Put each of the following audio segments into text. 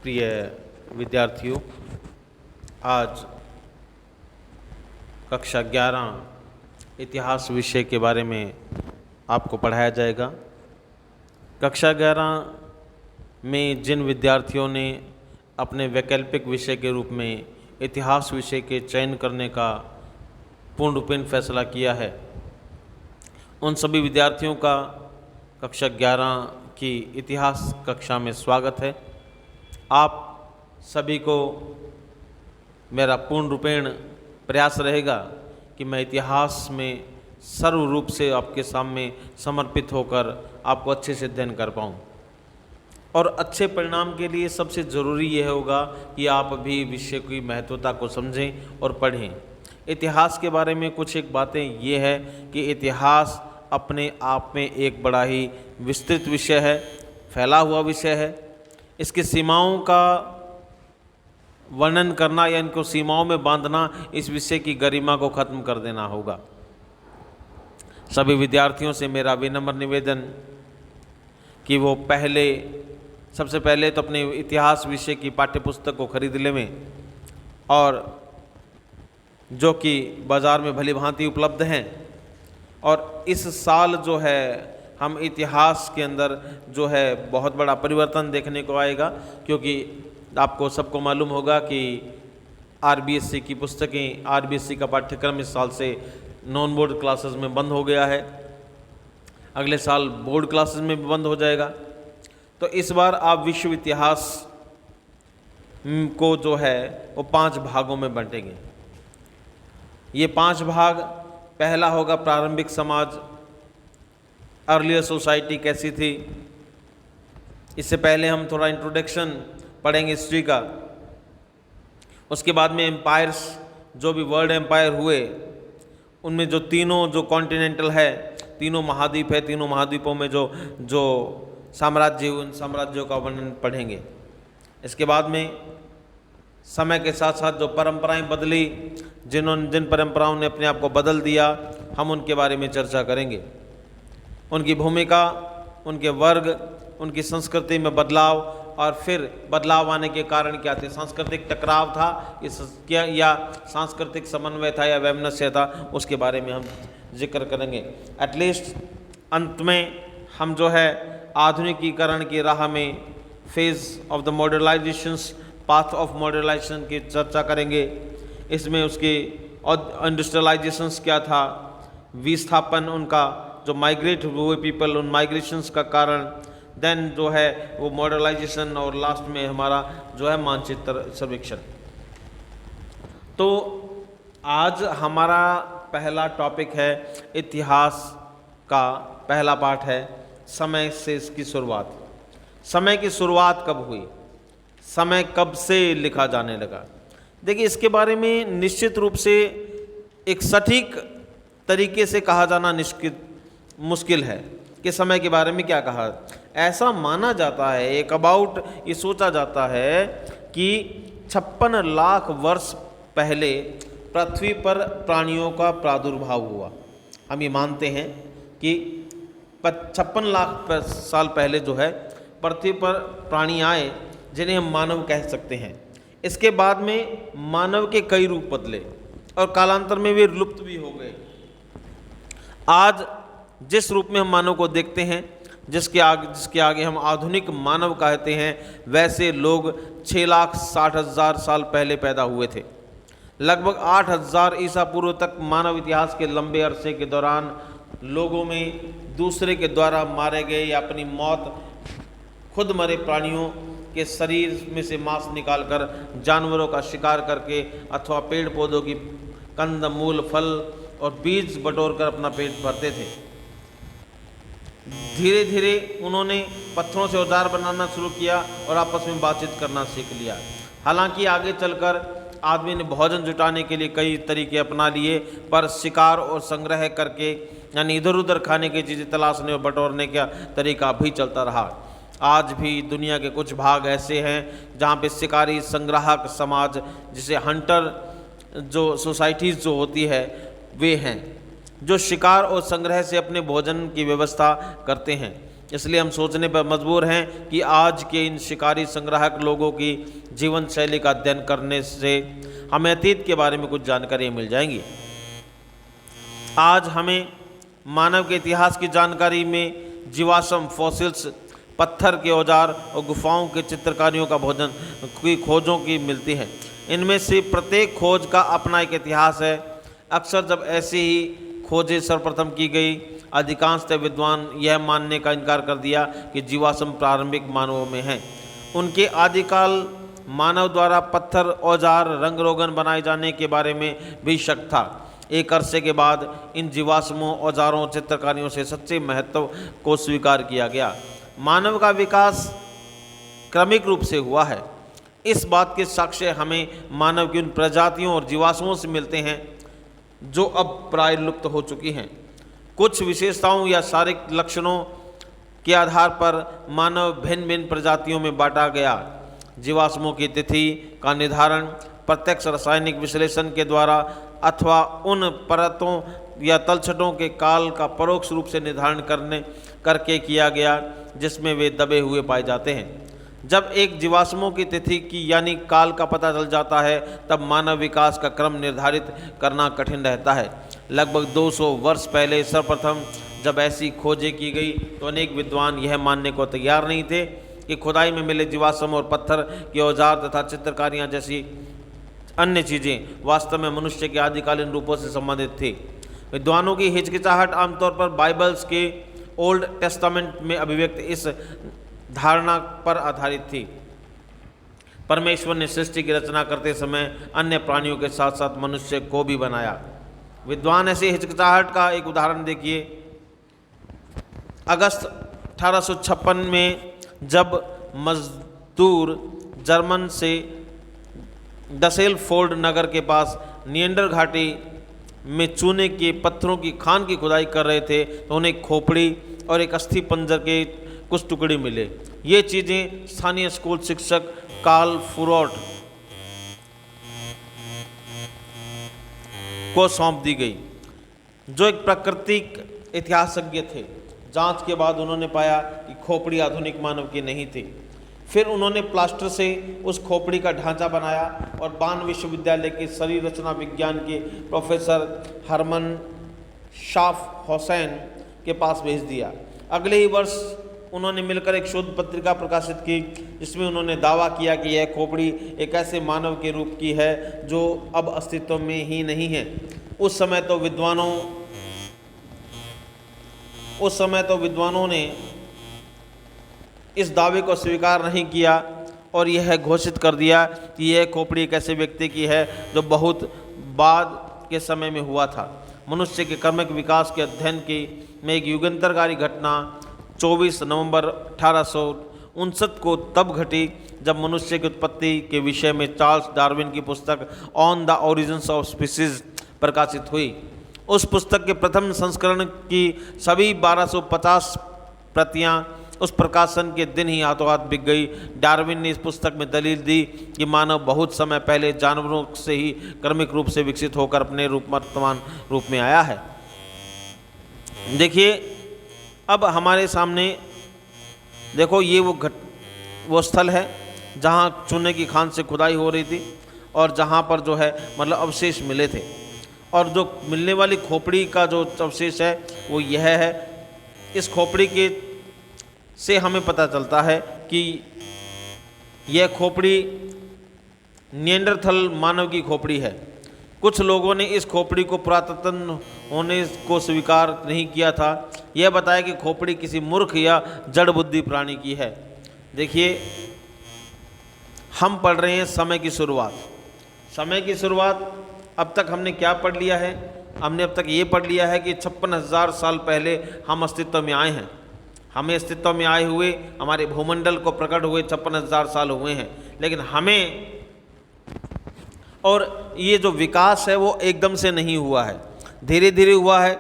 प्रिय विद्यार्थियों, आज कक्षा 11 इतिहास विषय के बारे में आपको पढ़ाया जाएगा। कक्षा 11 में जिन विद्यार्थियों ने अपने वैकल्पिक विषय के रूप में इतिहास विषय के चयन करने का पूर्ण रूपेण फैसला किया है, उन सभी विद्यार्थियों का कक्षा 11 की इतिहास कक्षा में स्वागत है। आप सभी को मेरा पूर्ण रूपेण प्रयास रहेगा कि मैं इतिहास में सर्व रूप से आपके सामने समर्पित होकर आपको अच्छे से अध्ययन कर पाऊँ। और अच्छे परिणाम के लिए सबसे ज़रूरी यह होगा कि आप भी विषय की महत्वता को समझें और पढ़ें। इतिहास के बारे में कुछ एक बातें ये है कि इतिहास अपने आप में एक बड़ा ही विस्तृत विषय है, फैला हुआ विषय है। इसकी सीमाओं का वर्णन करना या इनको सीमाओं में बांधना इस विषय की गरिमा को ख़त्म कर देना होगा। सभी विद्यार्थियों से मेरा विनम्र निवेदन कि वो सबसे पहले तो अपने इतिहास विषय की पाठ्यपुस्तक को खरीद लें, और जो कि बाज़ार में भली भांति उपलब्ध हैं। और इस साल जो है हम इतिहास के अंदर जो है बहुत बड़ा परिवर्तन देखने को आएगा, क्योंकि आपको सबको मालूम होगा कि आरबीएससी की पुस्तकें, आरबीएससी का पाठ्यक्रम इस साल से नॉन बोर्ड क्लासेस में बंद हो गया है। अगले साल बोर्ड क्लासेस में भी बंद हो जाएगा। तो इस बार आप विश्व इतिहास को जो है वो 5 भागों में बांटेंगे। ये 5 भाग, पहला होगा प्रारंभिक समाज, अर्लियर सोसाइटी कैसी थी। इससे पहले हम थोड़ा इंट्रोडक्शन पढ़ेंगे हिस्ट्री का। उसके बाद में एम्पायर्स, जो भी वर्ल्ड एम्पायर हुए, उनमें जो तीनों जो कॉन्टिनेंटल है, तीनों महाद्वीप है, तीनों महाद्वीपों में जो साम्राज्य, उन साम्राज्यों का वर्णन पढ़ेंगे। इसके बाद में समय के साथ साथ जो परंपराएं बदली, जिन परंपराओं ने अपने आप को बदल दिया, हम उनके बारे में चर्चा करेंगे। उनकी भूमिका, उनके वर्ग, उनकी संस्कृति में बदलाव, और फिर बदलाव आने के कारण क्या थे। सांस्कृतिक टकराव था या सांस्कृतिक समन्वय था या वैमनस्य था, उसके बारे में हम जिक्र करेंगे। एटलीस्ट अंत में हम जो है आधुनिकीकरण की राह में phase of the modernisations, path of modernisation की चर्चा करेंगे। इसमें उसकी इंडस्ट्रियलाइजेशंस क्या था, विस्थापन, उनका जो माइग्रेट हुए पीपल, उन माइग्रेशंस का कारण, देन जो है वो मॉडर्नाइजेशन, और लास्ट में हमारा जो है मानचित्र सर्वेक्षण। तो आज हमारा पहला टॉपिक है, इतिहास का पहला पार्ट है समय से इसकी शुरुआत। समय की शुरुआत कब हुई, समय कब से लिखा जाने लगा। देखिए, इसके बारे में निश्चित रूप से एक सटीक तरीके से कहा जाना मुश्किल है कि समय के बारे में क्या कहा। ऐसा माना जाता है, एक अबाउट ये सोचा जाता है कि 56 लाख वर्ष पहले पृथ्वी पर प्राणियों का प्रादुर्भाव हुआ। हम ये मानते हैं कि 56 लाख साल पहले जो है पृथ्वी पर प्राणी आए, जिन्हें हम मानव कह सकते हैं। इसके बाद में मानव के कई रूप बदले और कालांतर में वे लुप्त भी हो गए। आज जिस रूप में हम मानव को देखते हैं, जिसके आगे हम आधुनिक मानव कहते हैं, वैसे लोग 6,60,000 साल पहले पैदा हुए थे। लगभग 8,000 ईसा पूर्व तक मानव इतिहास के लंबे अरसे के दौरान लोगों में दूसरे के द्वारा मारे गए या अपनी मौत खुद मरे प्राणियों के शरीर में से मांस निकालकर जानवरों का शिकार करके अथवा पेड़ पौधों की कंद, मूल, फल और बीज बटोर कर अपना पेट भरते थे। धीरे धीरे उन्होंने पत्थरों से औजार बनाना शुरू किया और आपस में बातचीत करना सीख लिया। हालांकि आगे चलकर आदमी ने भोजन जुटाने के लिए कई तरीके अपना लिए, पर शिकार और संग्रह करके, यानी इधर उधर खाने की चीज़ें तलाशने और बटोरने का तरीका भी चलता रहा। आज भी दुनिया के कुछ भाग ऐसे हैं जहाँ पे शिकारी संग्राहक समाज, जिसे हंटर जो सोसाइटीज़ जो होती है, वे हैं जो शिकार और संग्रह से अपने भोजन की व्यवस्था करते हैं। इसलिए हम सोचने पर मजबूर हैं कि आज के इन शिकारी संग्राहक लोगों की जीवन शैली का अध्ययन करने से हमें अतीत के बारे में कुछ जानकारी मिल जाएंगी। आज हमें मानव के इतिहास की जानकारी में जीवाश्म, फॉसिल्स, पत्थर के औजार और गुफाओं के चित्रकारियों का भोजन की खोजों की मिलती है। इनमें से प्रत्येक खोज का अपना एक इतिहास है। अक्सर जब ऐसी ही खोजें सर्वप्रथम की गई, अधिकांशतः विद्वान यह मानने का इनकार कर दिया कि जीवाश्म प्रारंभिक मानवों में हैं। उनके आदिकाल मानव द्वारा पत्थर, औजार, रंग रोगन बनाए जाने के बारे में भी शक था। एक अरसे के बाद इन जीवाश्मों, औजारों, चित्रकारियों से सच्चे महत्व को स्वीकार किया गया। मानव का विकास क्रमिक रूप से हुआ है। इस बात के साक्ष्य हमें मानव की उन प्रजातियों और जीवाश्मों से मिलते हैं जो अब प्राय लुप्त हो चुकी हैं। कुछ विशेषताओं या शारीरिक लक्षणों के आधार पर मानव भिन्न भिन्न प्रजातियों में बांटा गया। जीवाश्मों की तिथि का निर्धारण प्रत्यक्ष रासायनिक विश्लेषण के द्वारा अथवा उन परतों या तलछटों के काल का परोक्ष रूप से निर्धारण करके किया गया जिसमें वे दबे हुए पाए जाते हैं। जब एक जीवाश्मों की तिथि की यानी काल का पता चल जाता है तब मानव विकास का क्रम निर्धारित करना कठिन रहता है। लगभग 200 वर्ष पहले सर्वप्रथम जब ऐसी खोजें की गई तो अनेक विद्वान यह मानने को तैयार नहीं थे कि खुदाई में मिले जीवाश्म और पत्थर के औजार तथा चित्रकारियाँ जैसी अन्य चीज़ें वास्तव में मनुष्य के आदिकालीन रूपों से संबंधित थी। विद्वानों की हिचकिचाहट आमतौर पर बाइबल्स के ओल्ड टेस्टामेंट में अभिव्यक्त इस धारणा पर आधारित थी। परमेश्वर ने सृष्टि की रचना करते समय अन्य प्राणियों के साथ साथ मनुष्य को भी बनाया। विद्वान ऐसी हिचकिचाहट का एक उदाहरण देखिए। अगस्त 1856 में जब मजदूर जर्मन से डसेलफोर्ड नगर के पास नियंडर घाटी में चूने के पत्थरों की खान की खुदाई कर रहे थे तो उन्हें एक खोपड़ी और एक अस्थि पंजर के कुछ टुकड़े मिले। ये चीज़ें स्थानीय स्कूल शिक्षक कार्ल फुरोट को सौंप दी गई, जो एक प्राकृतिक इतिहासज्ञ थे। जांच के बाद उन्होंने पाया कि खोपड़ी आधुनिक मानव की नहीं थी। फिर उन्होंने प्लास्टर से उस खोपड़ी का ढांचा बनाया और बान विश्वविद्यालय के शरीर रचना विज्ञान के प्रोफेसर हरमन शाफ हुसैन के पास भेज दिया। अगले ही वर्ष उन्होंने मिलकर एक शोध पत्रिका प्रकाशित की जिसमें उन्होंने दावा किया कि यह खोपड़ी एक ऐसे मानव के रूप की है जो अब अस्तित्व में ही नहीं है। उस समय तो विद्वानों ने इस दावे को स्वीकार नहीं किया और यह घोषित कर दिया कि यह खोपड़ी एक ऐसे व्यक्ति की है जो बहुत बाद के समय में हुआ था। मनुष्य के क्रमिक विकास के अध्ययन की में एक युगांतरकारी घटना 24 नवंबर 1859 को तब घटी जब मनुष्य की उत्पत्ति के विषय में चार्ल्स डार्विन की पुस्तक on the origins of species प्रकाशित हुई। उस पुस्तक के प्रथम संस्करण की सभी 1250 प्रतियां उस प्रकाशन के दिन ही हाथों हाथ बिक गई। डार्विन ने इस पुस्तक में दलील दी कि मानव बहुत समय पहले जानवरों से ही क्रमिक रूप से विकसित होकर अपने वर्तमान रूप में आया है। देखिए, अब हमारे सामने देखो, ये वो स्थल है जहाँ चूने की खान से खुदाई हो रही थी और जहाँ पर जो है मतलब अवशेष मिले थे। और जो मिलने वाली खोपड़ी का जो अवशेष है वो यह है। इस खोपड़ी के से हमें पता चलता है कि यह खोपड़ी निएंडरथल मानव की खोपड़ी है। कुछ लोगों ने इस खोपड़ी को पुरातन होने को स्वीकार नहीं किया था। यह बताया कि खोपड़ी किसी मूर्ख या जड़ बुद्धि प्राणी की है। देखिए, हम पढ़ रहे हैं समय की शुरुआत। समय की शुरुआत अब तक हमने क्या पढ़ लिया है? हमने अब तक ये पढ़ लिया है कि 56,000 साल पहले हम अस्तित्व में आए हैं। हमें अस्तित्व में आए हुए हमारे भूमंडल को प्रकट हुए 56,000 साल हुए हैं। लेकिन हमें और ये जो विकास है वो एकदम से नहीं हुआ है, धीरे धीरे हुआ है।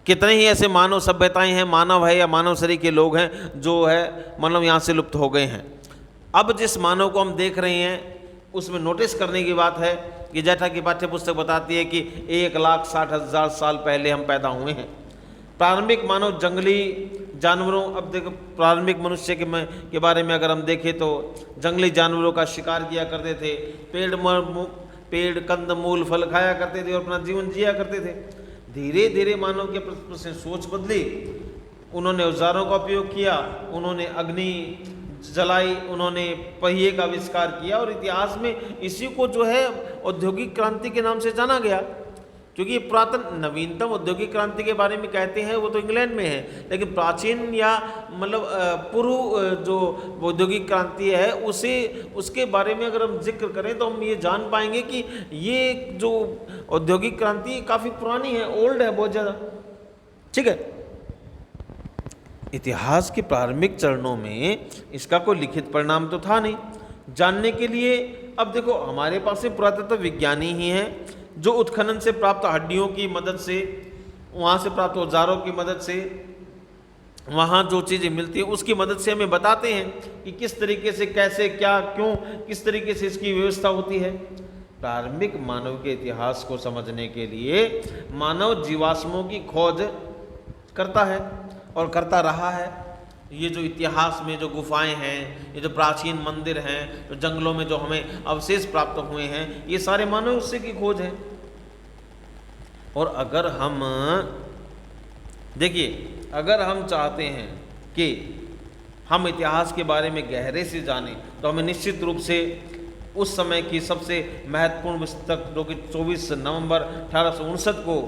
कितने ही ऐसे मानव सभ्यताएं हैं, मानव है या मानव शरीर के लोग हैं जो है मतलब यहाँ से लुप्त हो गए हैं। अब जिस मानव को हम देख रहे हैं उसमें नोटिस करने की बात है कि जैसा कि पाठ्य पुस्तक बताती है कि 1,60,000 साल पहले हम पैदा हुए हैं। प्रारंभिक मानव जंगली जानवरों, अब देखो प्रारंभिक मनुष्य के बारे में अगर हम देखें तो जंगली जानवरों का शिकार किया करते थे, पेड़ कंद मूल फल खाया करते थे और अपना जीवन जिया करते थे। धीरे धीरे मानव के प्रति से सोच बदली, उन्होंने औजारों का उपयोग किया, उन्होंने अग्नि जलाई, उन्होंने पहिए का आविष्कार किया और इतिहास में इसी को जो है औद्योगिक क्रांति के नाम से जाना गया। क्योंकि ये पुरातन नवीनतम औद्योगिक क्रांति के बारे में कहते हैं वो तो इंग्लैंड में है, लेकिन प्राचीन या मतलब पूर्व जो औद्योगिक क्रांति है उसके बारे में अगर हम जिक्र करें तो हम ये जान पाएंगे कि ये जो औद्योगिक क्रांति काफ़ी पुरानी है, ओल्ड है बहुत ज़्यादा। ठीक है, इतिहास के प्रारंभिक चरणों में इसका कोई लिखित परिणाम तो था नहीं। जानने के लिए अब देखो हमारे पास में पुरातत्व विज्ञानी ही हैं जो उत्खनन से प्राप्त हड्डियों की मदद से, वहाँ से प्राप्त औजारों की मदद से, वहाँ जो चीज़ें मिलती है उसकी मदद से हमें बताते हैं कि किस तरीके से, कैसे, क्या, क्यों, किस तरीके से इसकी व्यवस्था होती है। प्रारंभिक मानव के इतिहास को समझने के लिए मानव जीवाश्मों की खोज करता है और करता रहा है। ये जो इतिहास में जो गुफाएं हैं, ये जो प्राचीन मंदिर हैं, जो जंगलों में जो हमें अवशेष प्राप्त हुए हैं, ये सारे मानव उससे की खोज है। और अगर हम देखिए, अगर हम चाहते हैं कि हम इतिहास के बारे में गहरे से जानें तो हमें निश्चित रूप से उस समय की सबसे महत्वपूर्ण पुस्तक जो कि 24 नवंबर 1859 को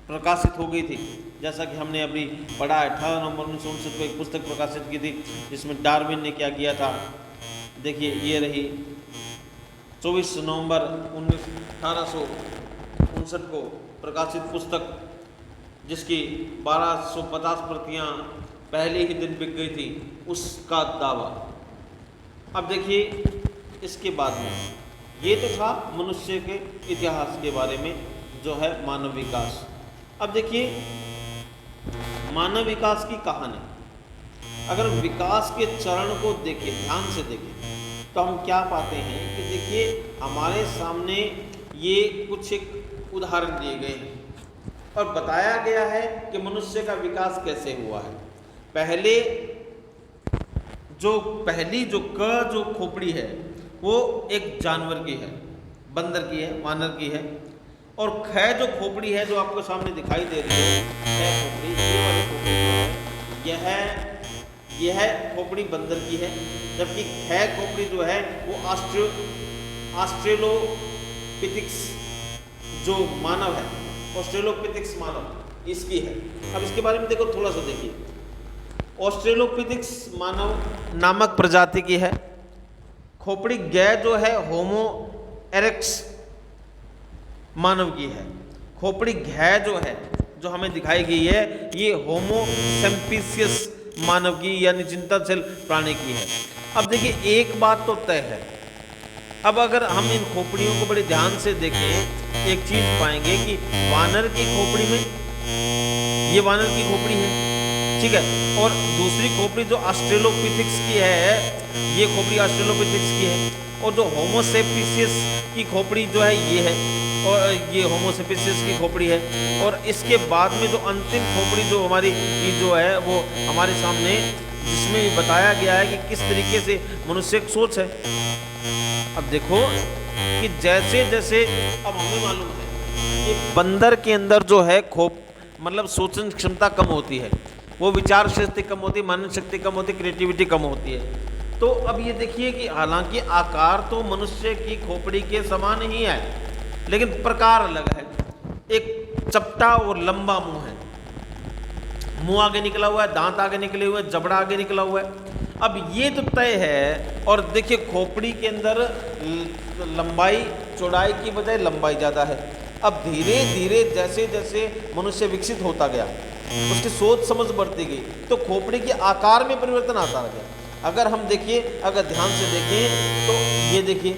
प्रकाशित हो गई थी, जैसा कि हमने अभी पढ़ा है, 18 नवंबर 1959 को एक पुस्तक प्रकाशित की थी जिसमें डार्विन ने क्या किया था। देखिए ये रही 24 नवंबर 1859 को प्रकाशित पुस्तक, जिसकी 1250 प्रतियाँ पहले ही दिन बिक गई थी, उसका दावा। अब देखिए इसके बाद में ये तो था मनुष्य के इतिहास के बारे में जो है मानव विकास। अब देखिए मानव विकास की कहानी, अगर विकास के चरण को देखें, ध्यान से देखें, तो हम क्या पाते हैं कि देखिए हमारे सामने ये कुछ एक उदाहरण दिए गए हैं और बताया गया है कि मनुष्य का विकास कैसे हुआ है। पहली जो खोपड़ी है वो एक जानवर की है, बंदर की है, वानर की है। और ख जो खोपड़ी है जो आपको सामने दिखाई दे रही है, खोपड़ी, ये वाली खोपड़ी जो है यह खोपड़ी बंदर की है, जबकि ख खोपड़ी जो है वो ऑस्ट्रेलोपिथिक्स जो मानव है, ऑस्ट्रेलोपिथिक्स मानव इसकी है। अब इसके बारे में देखो, थोड़ा सा देखिए। ऑस्ट्रेलोपिथिक्स मानव नामक प्रजाति की है। खोपड़ी गै जो है होमो एरेक्टस मानव की है। खोपड़ी घै जो है जो हमें दिखाई गई है, ये होमो सेम्पिसियस मानव की यानी चिंताशील प्राणी की है। अब देखिए एक बात तो तय है, अब अगर हम इन खोपड़ियों को बड़े ध्यान से देखें एक चीज पाएंगे कि वानर की खोपड़ी में, ये वानर की खोपड़ी है, ठीक है, और दूसरी खोपड़ी जो ऑस्ट्रेलोपिथिक्स की है, ये खोपड़ी ऑस्ट्रेलोपिथिक्स की है, और जो होमोसेपिसियस की खोपड़ी जो है ये है, और ये होमोसेपिसियस की खोपड़ी है। और इसके बाद में जो अंतिम खोपड़ी जो हमारी जो है वो हमारे सामने, जिसमें बताया गया है कि किस तरीके से मनुष्य की सोच है। अब देखो कि जैसे जैसे अब हमें मालूम है कि बंदर के अंदर जो है मतलब सोचने क्षमता कम होती है, वो विचार शक्ति कम होती है, मनन शक्ति कम होती है, क्रिएटिविटी कम होती है। तो अब ये देखिए कि हालांकि आकार तो मनुष्य की खोपड़ी के समान ही है, लेकिन प्रकार अलग है। एक चपटा और लंबा मुंह है, मुंह आगे निकला हुआ है, दांत आगे निकले हुए हैं, जबड़ा आगे निकला हुआ है। अब ये तो तय है। और देखिए खोपड़ी के अंदर लंबाई चौड़ाई की बजाय लंबाई ज़्यादा है। अब धीरे धीरे जैसे जैसे मनुष्य विकसित होता गया, उसकी सोच समझ बढ़ती गई, तो खोपड़ी के आकार में परिवर्तन आता गया। अगर हम देखिए, अगर ध्यान से देखें तो ये देखिए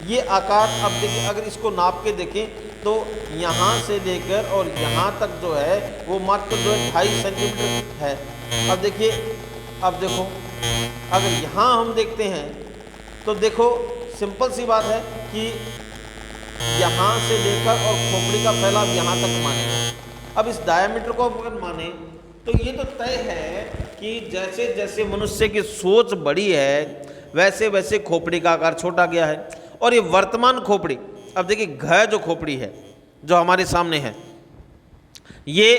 ये आकार, अब देखिए अगर इसको नाप के देखें तो यहाँ से लेकर और यहाँ तक जो है वो मात्र जो है 2.5 सेंटीमीटर है। अब देखिए, अब देखो अगर यहाँ हम देखते हैं तो देखो सिंपल सी बात है कि यहाँ से लेकर और खोपड़ी का फैलाव यहाँ तक माने। अब इस डायमीटर को अगर माने तो ये तो तय है कि जैसे जैसे मनुष्य की सोच बड़ी है वैसे वैसे खोपड़ी का आकार छोटा गया है। और ये वर्तमान खोपड़ी, अब देखिए घ जो खोपड़ी है जो हमारे सामने है, ये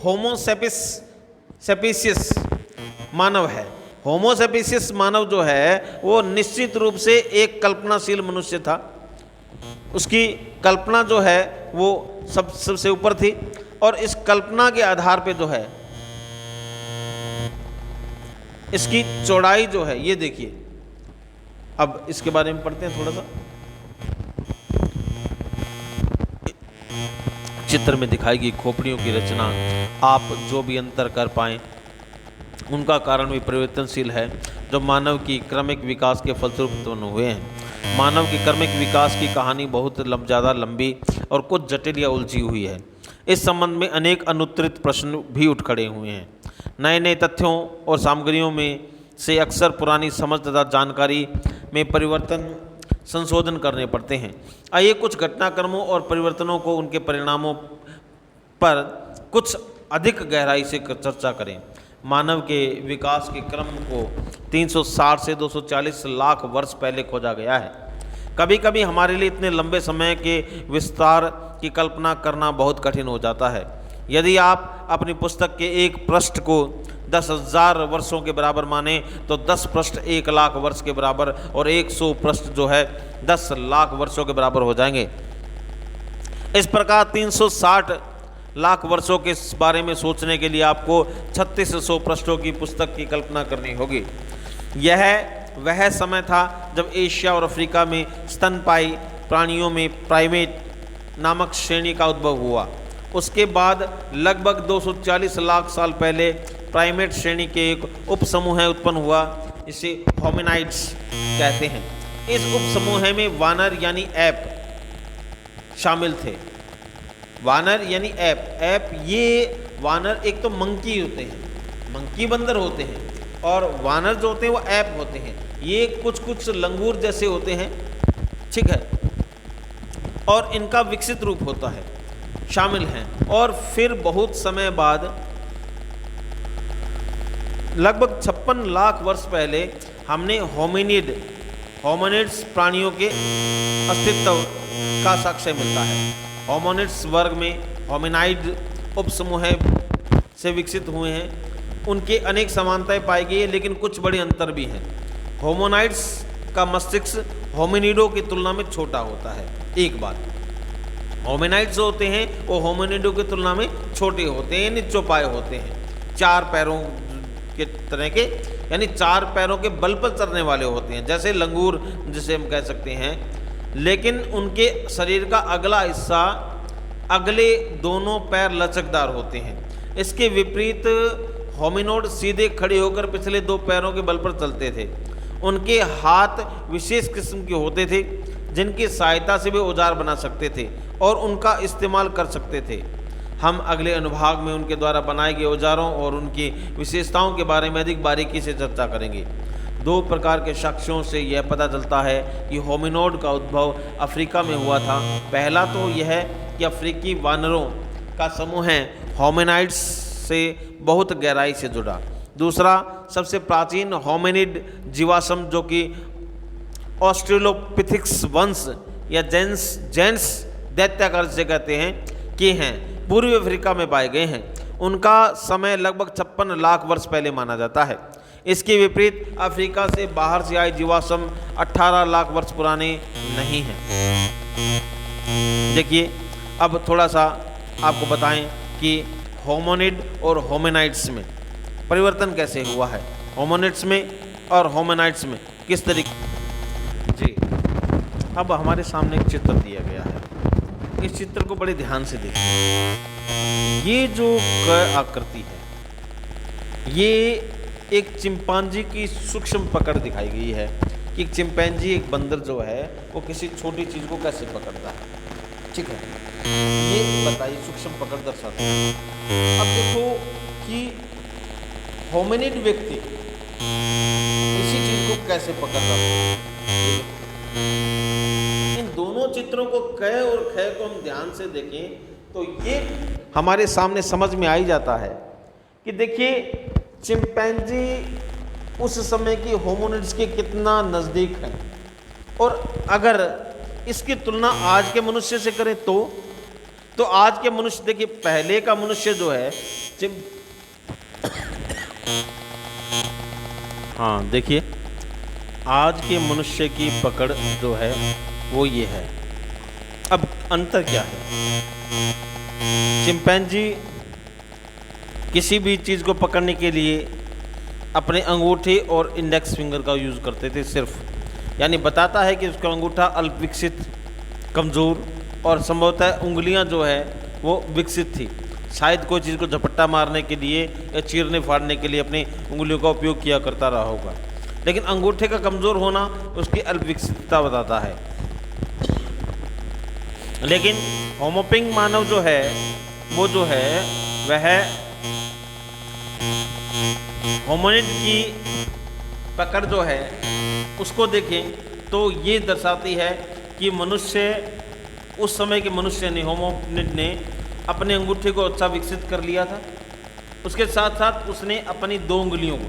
होमोसेपिसियस मानव है। होमोसेपिसियस मानव जो है वो निश्चित रूप से एक कल्पनाशील मनुष्य था। उसकी कल्पना जो है वो सबसे ऊपर थी, और इस कल्पना के आधार पे जो है इसकी चौड़ाई जो है, ये देखिए, अब इसके बारे में पढ़ते हैं थोड़ा सा। चित्र में दिखाई गई खोपड़ियों की रचना आप जो भी अंतर कर पाएं उनका कारण भी परिवर्तनशील है, जो मानव की क्रमिक विकास के फलस्वरूप उत्पन्न हुए हैं। मानव की क्रमिक विकास की कहानी बहुत ज़्यादा लंबी और कुछ जटिल या उलझी हुई है। इस संबंध में अनेक अनुत्तरित प्रश्न भी उठ खड़े हुए हैं। नए नए तथ्यों और सामग्रियों में से अक्सर पुरानी समझ तथा जानकारी में परिवर्तन संशोधन करने पड़ते हैं। आइए कुछ घटनाक्रमों और परिवर्तनों को उनके परिणामों पर कुछ अधिक गहराई से चर्चा करें। मानव के विकास के क्रम को 360 से 240 लाख वर्ष पहले खोजा गया है। कभी कभी हमारे लिए इतने लंबे समय के विस्तार की कल्पना करना बहुत कठिन हो जाता है। यदि आप अपनी पुस्तक के एक पृष्ठ को 10,000 वर्षों के बराबर माने तो 10 पृष्ठ 1 लाख वर्ष के बराबर और 100 पृष्ठ जो है 10 लाख वर्षों के बराबर हो जाएंगे। इस प्रकार 360 लाख वर्षों के बारे में सोचने के लिए आपको 3600 पृष्ठों की पुस्तक की कल्पना करनी होगी। यह वह समय था जब एशिया और अफ्रीका में स्तनपायी प्राणियों में प्राइमेट नामक श्रेणी का उद्भव हुआ। उसके बाद लगभग 240 लाख साल पहले प्राइमेट श्रेणी के एक उपसमूह उत्पन्न हुआ, इसे होमिनाइड्स कहते हैं। इस उपसमूह में वानर यानी ऐप शामिल थे। वानर यानी ऐप ये वानर एक तो मंकी होते हैं, मंकी बंदर होते हैं, और वानर जो होते हैं वो ऐप होते हैं। ये कुछ लंगूर जैसे होते हैं, ठीक है, और इनका विकसित रूप होता है, शामिल हैं। और फिर बहुत समय बाद लगभग 56 लाख वर्ष पहले हमने होमिनिड्स प्राणियों के अस्तित्व का साक्ष्य मिलता है। होमिनिड्स वर्ग में होमिनाइड उपसमूह से विकसित हुए हैं। उनके अनेक समानताएं पाई गई है, लेकिन कुछ बड़े अंतर भी हैं। होमोनाइड्स का मस्तिष्क होमिनिडो की तुलना में छोटा होता है। एक बात, होमिनाइड्स जो होते हैं वो होमिनिडो की तुलना में छोटे होते हैं, यानी चौपाए होते हैं, 4 पैरों के तरह के, यानी 4 पैरों के बल पर चलने वाले होते हैं, जैसे लंगूर जिसे हम कह सकते हैं। लेकिन उनके शरीर का अगला हिस्सा, अगले दोनों पैर लचकदार होते हैं। इसके विपरीत होमिनोड सीधे खड़े होकर पिछले 2 पैरों के बल पर चलते थे। उनके हाथ विशेष किस्म के होते थे जिनकी सहायता से वे औजार बना सकते थे और उनका इस्तेमाल कर सकते थे। हम अगले अनुभाग में उनके द्वारा बनाए गए औजारों और उनकी विशेषताओं के बारे में अधिक बारीकी से चर्चा करेंगे। 2 प्रकार के साक्ष्यों से यह पता चलता है कि होमिनोड का उद्भव अफ्रीका में हुआ था। पहला तो यह है कि अफ्रीकी वानरों का समूह होमिनाइड्स से बहुत गहराई से जुड़ा। दूसरा, सबसे प्राचीन होमिनिड जीवाश्म जो कि ऑस्ट्रेलोपिथिक्स वंश या जेंस दैत्याकार जिसे कहते हैं के हैं, पूर्वी अफ्रीका में पाए गए हैं। उनका समय लगभग 56 लाख वर्ष पहले माना जाता है। इसके विपरीत अफ्रीका से बाहर से आए जीवाश्म 18 लाख वर्ष पुराने नहीं हैं। देखिए, अब थोड़ा सा आपको बताएं कि होमोनिड और होमिनाइड्स में परिवर्तन कैसे हुआ है, होमोनिड्स में और होमिनाइड्स में किस तरीके। जी, अब हमारे सामने एक चित्र दिया गया है। इस चित्र को बड़े ध्यान से देखिए। ये जो आकृति है, ये एक चिंपांजी की सूक्ष्म पकड़ दिखाई गई है कि एक चिंपैंजी, एक बंदर जो है वो किसी छोटी चीज़ को कैसे पकड़ता है। ठीक है, ये बताइए, सूक्ष्म पकड़ दर्शाता है। अब देखो कि होमिनिड व्यक्ति इसी चीज को कैसे पकड़ता है। इन दोनों चित्रों को क और ख को हम ध्यान से देखें तो ये हमारे सामने समझ में आ ही जाता है कि देखिए चिंपैंजी उस समय की होमिनिड्स के कितना नज़दीक है, और अगर इसकी तुलना आज के मनुष्य से करें तो आज के मनुष्य, देखिए पहले का मनुष्य जो है हाँ देखिए आज के मनुष्य की पकड़ जो है वो ये है। अब अंतर क्या है, चिंपैंजी किसी भी चीज़ को पकड़ने के लिए अपने अंगूठे और इंडेक्स फिंगर का यूज़ करते थे सिर्फ, यानी बताता है कि उसका अंगूठा अल्प विकसित, कमज़ोर, और संभवतः उंगलियां जो है वो विकसित थी। शायद कोई चीज़ को झपट्टा मारने के लिए या चीरने फाड़ने के लिए अपनी उंगलियों का उपयोग किया करता रहा होगा, लेकिन अंगूठे का कमज़ोर होना उसकी अल्प विकसितता बताता है। लेकिन होमोपिंग मानव जो है वो जो है वह होमिनिड की पकड़ जो है उसको देखें तो ये दर्शाती है कि मनुष्य, उस समय के मनुष्य ने, होमिनिड ने अपने अंगूठे को अच्छा विकसित कर लिया था। उसके साथ साथ उसने अपनी 2 उंगलियों को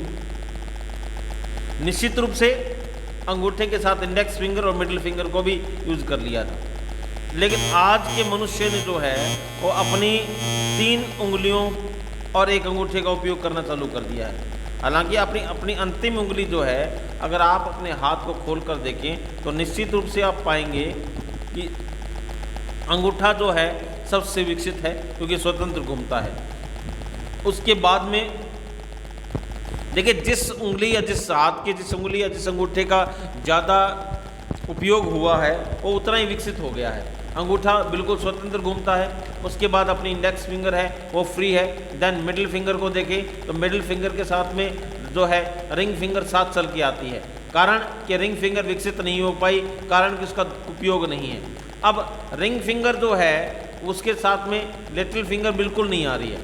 निश्चित रूप से अंगूठे के साथ इंडेक्स फिंगर और मिडिल फिंगर को भी यूज़ कर लिया था। लेकिन आज के मनुष्य ने जो है वो अपनी 3 उंगलियों और 1 अंगूठे का उपयोग करना चालू कर दिया है। हालांकि अपनी अंतिम उंगली जो है, अगर आप अपने हाथ को खोल कर देखें तो निश्चित रूप से आप पाएंगे कि अंगूठा जो है सबसे विकसित है, क्योंकि स्वतंत्र घूमता है। उसके बाद में देखिए जिस उंगली या जिस हाथ के जिस उंगली या जिस अंगूठे का ज़्यादा उपयोग हुआ है वो उतना ही विकसित हो गया है। अंगूठा बिल्कुल स्वतंत्र घूमता है। उसके बाद अपनी इंडेक्स फिंगर है वो फ्री है। देन मिडिल फिंगर को देखें तो मिडिल फिंगर के साथ में जो है रिंग फिंगर साथ चल के आती है। कारण कि रिंग फिंगर विकसित नहीं हो पाई, कारण कि उसका उपयोग नहीं है। अब रिंग फिंगर जो है उसके साथ में लिटिल फिंगर बिल्कुल नहीं आ रही है।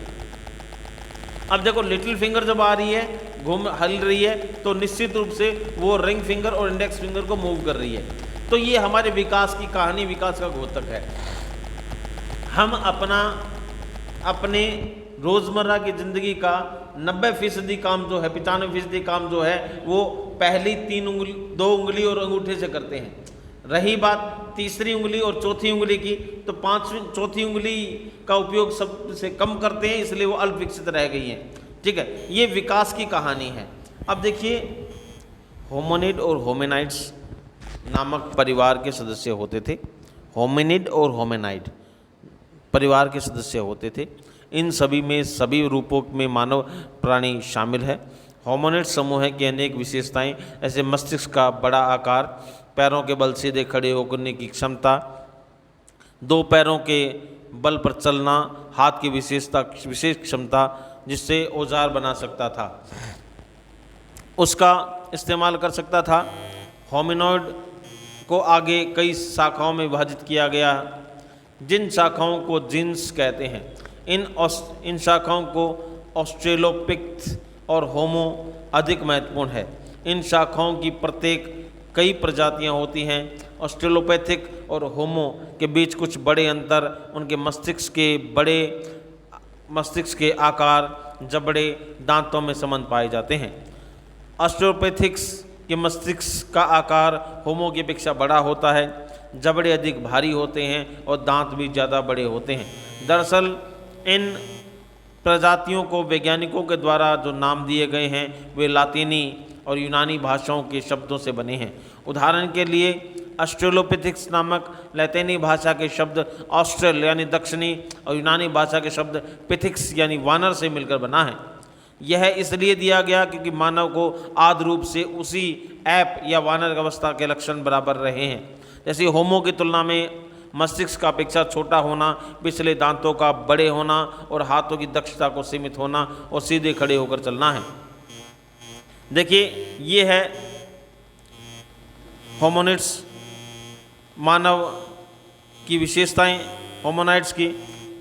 अब देखो लिटिल फिंगर जब आ रही है, हल रही है, तो निश्चित रूप से वो रिंग फिंगर और इंडेक्स फिंगर को मूव कर रही है। तो ये हमारे विकास की कहानी, विकास का द्योतक है। हम अपने रोज़मर्रा की ज़िंदगी का 90% काम जो है, 95% काम जो है वो पहली 2 उंगली और अंगूठे से करते हैं। रही बात तीसरी उंगली और चौथी उंगली की, तो चौथी उंगली का उपयोग सबसे कम करते हैं, इसलिए वो अल्प विकसित रह गई हैं। ठीक है, ये विकास की कहानी है। अब देखिए होमिनिड और होमिनाइड्स नामक परिवार के सदस्य होते थे। होमिनिड और होमिनाइड परिवार के सदस्य होते थे। इन सभी में सभी रूपों में मानव प्राणी शामिल है। होमिनिड समूह की अनेक विशेषताएं, ऐसे मस्तिष्क का बड़ा आकार, पैरों के बल सीधे खड़े होने की क्षमता, 2 पैरों के बल पर चलना, हाथ की विशेष क्षमता जिससे औजार बना सकता था, उसका इस्तेमाल कर सकता था। होमिनॉइड को आगे कई शाखाओं में विभाजित किया गया, जिन शाखाओं को जीन्स कहते हैं। इन शाखाओं को ऑस्ट्रेलोपिथेकस और होमो अधिक महत्वपूर्ण है। इन शाखाओं की प्रत्येक कई प्रजातियां होती हैं। ऑस्ट्रेलोपैथिक और होमो के बीच कुछ बड़े अंतर उनके मस्तिष्क के आकार, जबड़े, दांतों में संबंध पाए जाते हैं। ऑस्ट्रेलोपैथिक्स के मस्तिष्क का आकार होमो की अपेक्षा बड़ा होता है, जबड़े अधिक भारी होते हैं और दांत भी ज़्यादा बड़े होते हैं। दरअसल इन प्रजातियों को वैज्ञानिकों के द्वारा जो नाम दिए गए हैं वे लातीनी और यूनानी भाषाओं के शब्दों से बने हैं। उदाहरण के लिए ऑस्ट्रेलोपिथेकस नामक लैतिनी भाषा के शब्द ऑस्ट्रेल यानी दक्षिणी और यूनानी भाषा के शब्द पिथिक्स यानी वानर से मिलकर बना है। यह इसलिए दिया गया क्योंकि मानव को आदि रूप से उसी ऐप या वानर अवस्था के लक्षण बराबर रहे हैं। जैसे होमो की तुलना में मस्तिष्क का अपेक्षा छोटा होना, पिछले दांतों का बड़े होना और हाथों की दक्षता को सीमित होना और सीधे खड़े होकर चलना है। देखिए ये है होमिनिड्स, मानव की विशेषताएं होमिनाइड्स की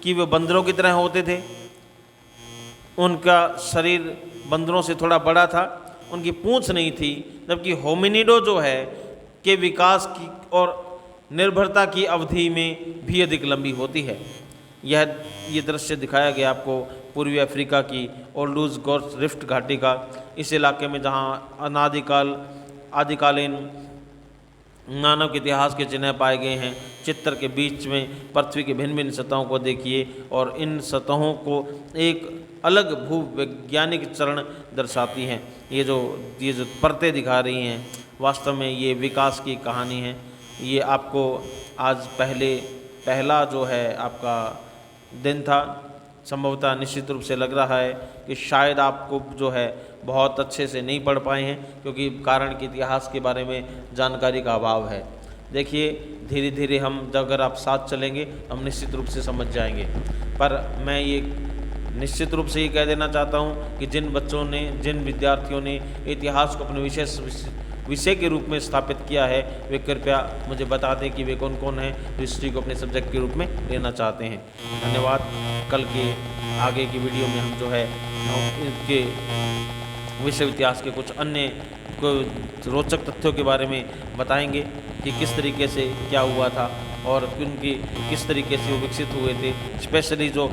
कि वे बंदरों की तरह होते थे। उनका शरीर बंदरों से थोड़ा बड़ा था, उनकी पूंछ नहीं थी, जबकि होमिनिडो जो है के विकास की और निर्भरता की अवधि में भी अधिक लंबी होती है। यह दृश्य दिखाया गया आपको पूर्वी अफ्रीका की ओल्डुज गोर्स रिफ्ट घाटी का, इस इलाके में जहाँ आदिकालीन मानव के इतिहास के चिन्ह पाए गए हैं। चित्र के बीच में पृथ्वी की भिन्न भिन्न सतहों को देखिए और इन सतहों को एक अलग भूवैज्ञानिक चरण दर्शाती हैं। ये जो परतें दिखा रही हैं, वास्तव में ये विकास की कहानी है। ये आपको आज पहला जो है आपका दिन था। संभवतः निश्चित रूप से लग रहा है कि शायद आपको जो है बहुत अच्छे से नहीं पढ़ पाए हैं, क्योंकि कारण के इतिहास के बारे में जानकारी का अभाव है। देखिए धीरे धीरे हम अगर आप साथ चलेंगे हम निश्चित रूप से समझ जाएंगे। पर मैं ये निश्चित रूप से ये कह देना चाहता हूँ कि जिन विद्यार्थियों ने इतिहास को अपने विषय के रूप में स्थापित किया है, वे कृपया मुझे बता दें कि वे कौन कौन हैं जो हिस्ट्री को अपने सब्जेक्ट के रूप में लेना चाहते हैं। धन्यवाद। कल के आगे की वीडियो में हम जो है इनके विश्व इतिहास के कुछ अन्य रोचक तथ्यों के बारे में बताएंगे कि किस तरीके से क्या हुआ था और उनकी किस तरीके से वो विकसित हुए थे। स्पेशली जो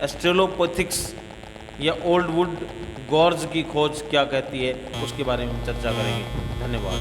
एस्ट्रोलोपैथिक्स या ओल्ड वुड गॉर्ज की खोज क्या कहती है, उसके बारे में हम चर्चा करेंगे। धन्यवाद।